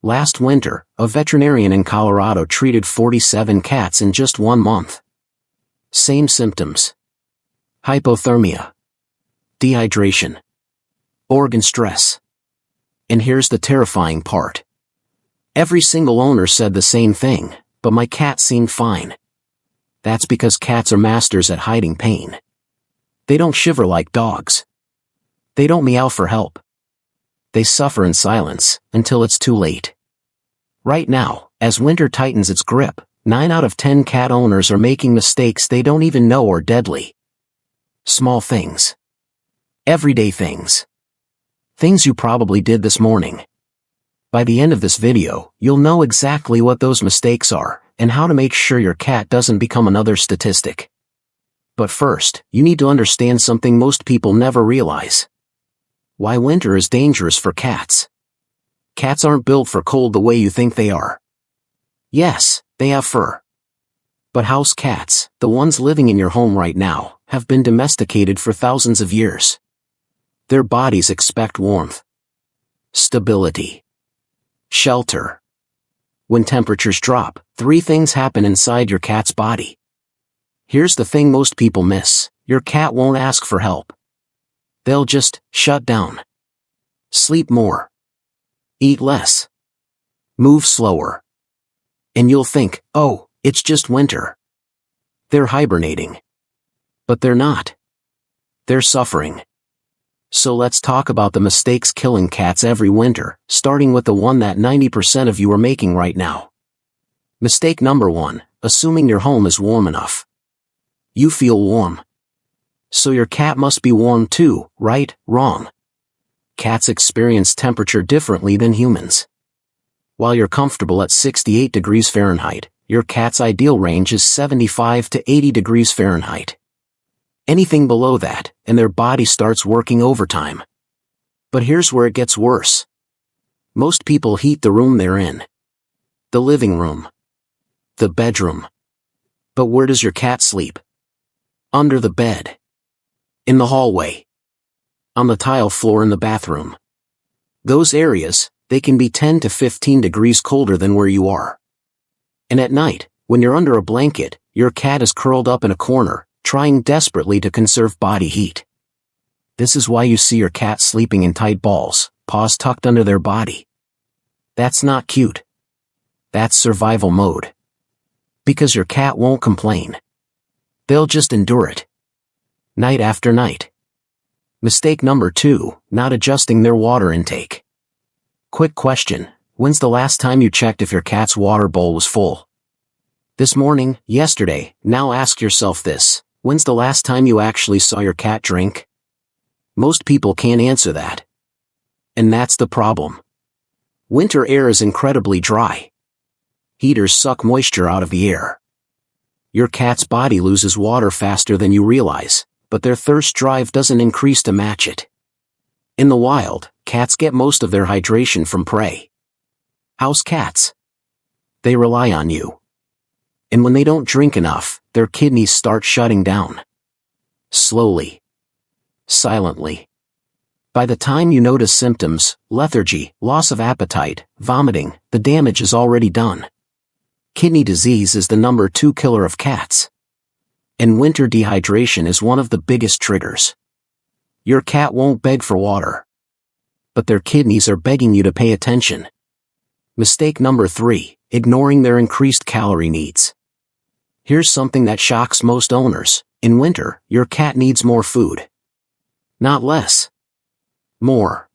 Last winter, a veterinarian in Colorado treated 47 cats in just 1 month. Same symptoms: hypothermia, dehydration, organ stress. And here's the terrifying part. Every single owner said the same thing, but my cat seemed fine. That's because cats are masters at hiding pain. They don't shiver like dogs. They don't meow for help. They suffer in silence, until it's too late. Right now, as winter tightens its grip, 9 out of 10 cat owners are making mistakes they don't even know are deadly. Small things. Everyday things. Things you probably did this morning. By the end of this video, you'll know exactly what those mistakes are, and how to make sure your cat doesn't become another statistic. But first, you need to understand something most people never realize. Why winter is dangerous for cats. Cats aren't built for cold the way you think they are. Yes, they have fur. But house cats, the ones living in your home right now, have been domesticated for thousands of years. Their bodies expect warmth, stability, shelter. When temperatures drop, 3 things happen inside your cat's body. Here's the thing most people miss: your cat won't ask for help. They'll just shut down. Sleep more. Eat less. Move slower. And you'll think, oh, it's just winter. They're hibernating. But they're not. They're suffering. So let's talk about the mistakes killing cats every winter, starting with the one that 90% of you are making right now. Mistake number 1, assuming your home is warm enough. You feel warm. So your cat must be warm too, right? Wrong. Cats experience temperature differently than humans. While you're comfortable at 68 degrees Fahrenheit, your cat's ideal range is 75 to 80 degrees Fahrenheit. Anything below that, and their body starts working overtime. But here's where it gets worse. Most people heat the room they're in. The living room. The bedroom. But where does your cat sleep? Under the bed. In the hallway. On the tile floor in the bathroom. Those areas, they can be 10 to 15 degrees colder than where you are. And at night, when you're under a blanket, your cat is curled up in a corner, trying desperately to conserve body heat. This is why you see your cat sleeping in tight balls, paws tucked under their body. That's not cute. That's survival mode. Because your cat won't complain. They'll just endure it. Night after night. Mistake number 2, not adjusting their water intake. Quick question: when's the last time you checked if your cat's water bowl was full? This morning, yesterday. Now ask yourself this: when's the last time you actually saw your cat drink? Most people can't answer that. And that's the problem. Winter air is incredibly dry. Heaters suck moisture out of the air. Your cat's body loses water faster than you realize, but their thirst drive doesn't increase to match it. In the wild, cats get most of their hydration from prey. House cats. They rely on you. And when they don't drink enough, their kidneys start shutting down. Slowly. Silently. By the time you notice symptoms, lethargy, loss of appetite, vomiting, the damage is already done. Kidney disease is the number 2 killer of cats. And winter dehydration is one of the biggest triggers. Your cat won't beg for water. But their kidneys are begging you to pay attention. Mistake number 3, ignoring their increased calorie needs. Here's something that shocks most owners: in winter, your cat needs more food. Not less. More.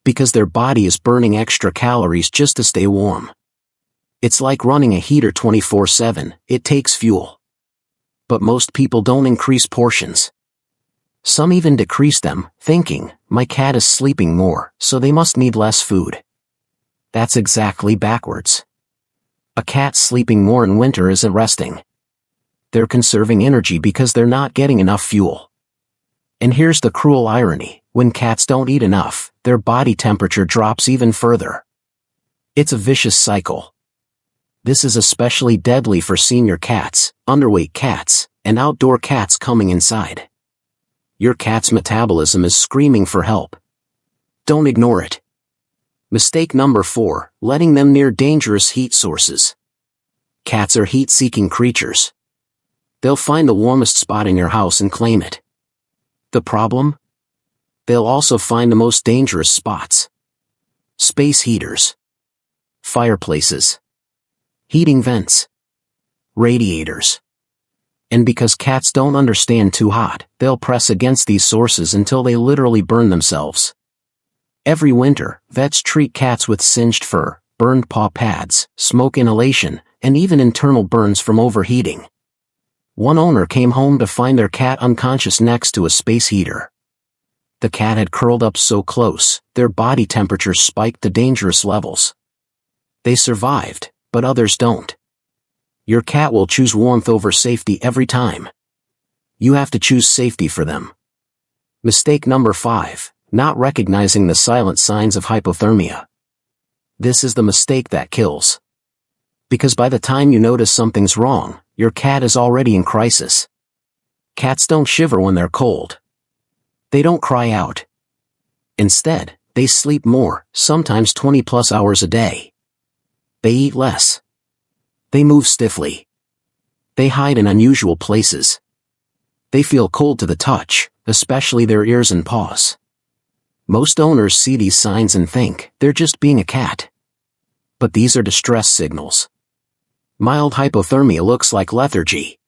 Because their body is burning extra calories just to stay warm. It's like running a heater 24/7, it takes fuel. But most people don't increase portions. Some even decrease them, thinking, my cat is sleeping more, so they must need less food. That's exactly backwards. A cat sleeping more in winter isn't resting. They're conserving energy because they're not getting enough fuel. And here's the cruel irony: when cats don't eat enough, their body temperature drops even further. It's a vicious cycle. This is especially deadly for senior cats, underweight cats, and outdoor cats coming inside. Your cat's metabolism is screaming for help. Don't ignore it. Mistake number 4, letting them near dangerous heat sources. Cats are heat-seeking creatures. They'll find the warmest spot in your house and claim it. The problem? They'll also find the most dangerous spots. Space heaters. Fireplaces. Heating vents. Radiators. And because cats don't understand too hot, they'll press against these sources until they literally burn themselves. Every winter, vets treat cats with singed fur, burned paw pads, smoke inhalation, and even internal burns from overheating. One owner came home to find their cat unconscious next to a space heater. The cat had curled up so close, their body temperature spiked to dangerous levels. They survived, but others don't. Your cat will choose warmth over safety every time. You have to choose safety for them. Mistake number 5, not recognizing the silent signs of hypothermia. This is the mistake that kills. Because by the time you notice something's wrong, your cat is already in crisis. Cats don't shiver when they're cold. They don't cry out. Instead, they sleep more, sometimes 20+ hours a day. They eat less. They move stiffly. They hide in unusual places. They feel cold to the touch, especially their ears and paws. Most owners see these signs and think they're just being a cat. But these are distress signals. Mild hypothermia looks like lethargy.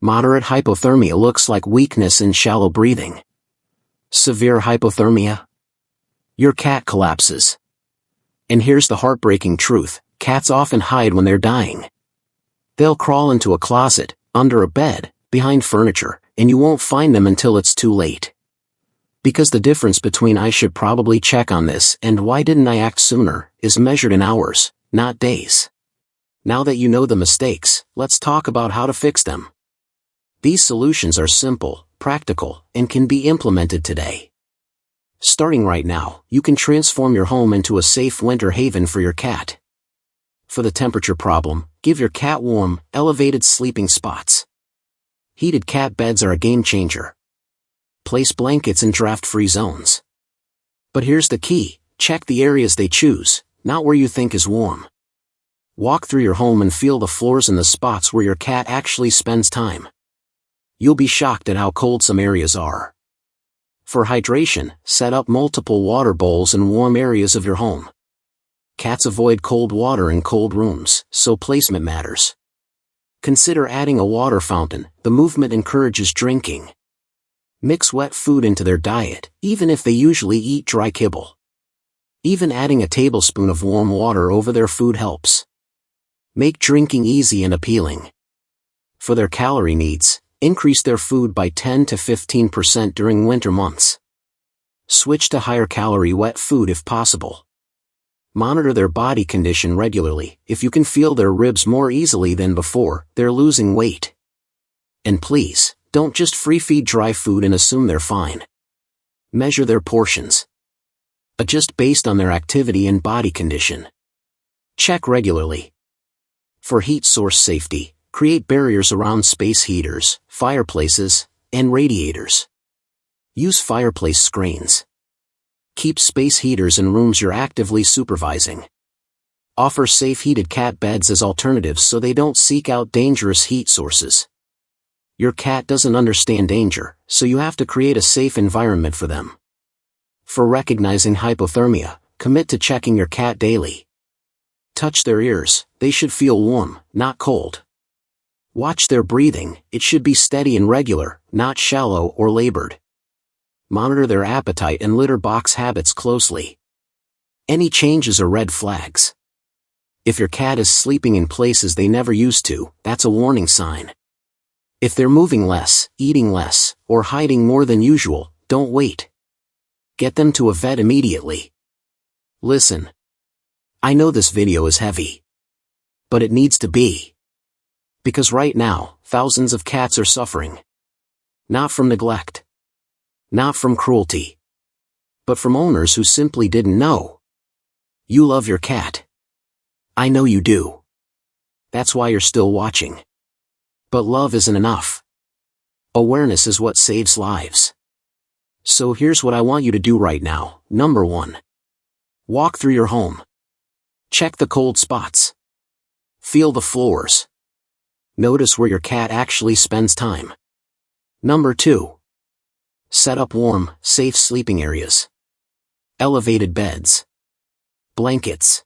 Moderate hypothermia looks like weakness and shallow breathing. Severe hypothermia? Your cat collapses. And here's the heartbreaking truth, cats often hide when they're dying. They'll crawl into a closet, under a bed, behind furniture, and you won't find them until it's too late. Because the difference between "I should probably check on this" and "why didn't I act sooner" is measured in hours, not days. Now that you know the mistakes, let's talk about how to fix them. These solutions are simple, practical, and can be implemented today. Starting right now, you can transform your home into a safe winter haven for your cat. For the temperature problem, give your cat warm, elevated sleeping spots. Heated cat beds are a game changer. Place blankets in draft-free zones. But here's the key, check the areas they choose, not where you think is warm. Walk through your home and feel the floors and the spots where your cat actually spends time. You'll be shocked at how cold some areas are. For hydration, set up multiple water bowls in warm areas of your home. Cats avoid cold water in cold rooms, so placement matters. Consider adding a water fountain, the movement encourages drinking. Mix wet food into their diet, even if they usually eat dry kibble. Even adding a tablespoon of warm water over their food helps. Make drinking easy and appealing. For their calorie needs, increase their food by 10 to 15% during winter months. Switch to higher calorie wet food if possible. Monitor their body condition regularly. If you can feel their ribs more easily than before, they're losing weight. And please, don't just free feed dry food and assume they're fine. Measure their portions. Adjust based on their activity and body condition. Check regularly. For heat source safety, create barriers around space heaters, fireplaces, and radiators. Use fireplace screens. Keep space heaters in rooms you're actively supervising. Offer safe heated cat beds as alternatives so they don't seek out dangerous heat sources. Your cat doesn't understand danger, so you have to create a safe environment for them. For recognizing hypothermia, commit to checking your cat daily. Touch their ears, they should feel warm, not cold. Watch their breathing, it should be steady and regular, not shallow or labored. Monitor their appetite and litter box habits closely. Any changes are red flags. If your cat is sleeping in places they never used to, that's a warning sign. If they're moving less, eating less, or hiding more than usual, don't wait. Get them to a vet immediately. Listen. I know this video is heavy. But it needs to be. Because right now, thousands of cats are suffering. Not from neglect. Not from cruelty. But from owners who simply didn't know. You love your cat. I know you do. That's why you're still watching. But love isn't enough. Awareness is what saves lives. So here's what I want you to do right now. Number 1. Walk through your home. Check the cold spots. Feel the floors. Notice where your cat actually spends time. Number 2. Set up warm, safe sleeping areas. Elevated beds. Blankets.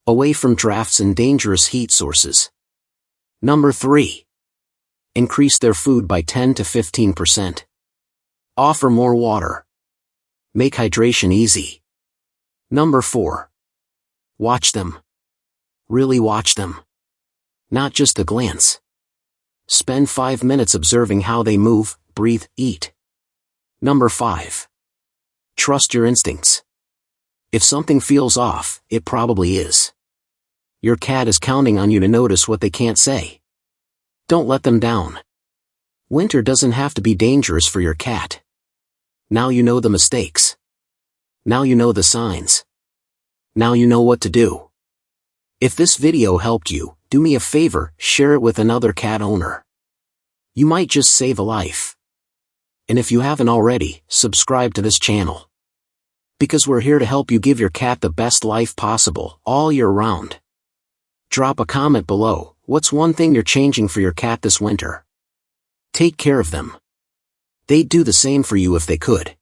Away from drafts and dangerous heat sources. Number 3. Increase their food by 10 to 15%. Offer more water. Make hydration easy. Number 4. Watch them. Really watch them. Not just a glance. Spend 5 minutes observing how they move, breathe, eat. Number 5. Trust your instincts. If something feels off, it probably is. Your cat is counting on you to notice what they can't say. Don't let them down. Winter doesn't have to be dangerous for your cat. Now you know the mistakes. Now you know the signs. Now you know what to do. If this video helped you, do me a favor, share it with another cat owner. You might just save a life. And if you haven't already, subscribe to this channel. Because we're here to help you give your cat the best life possible, all year round. Drop a comment below. What's one thing you're changing for your cat this winter? Take care of them. They'd do the same for you if they could.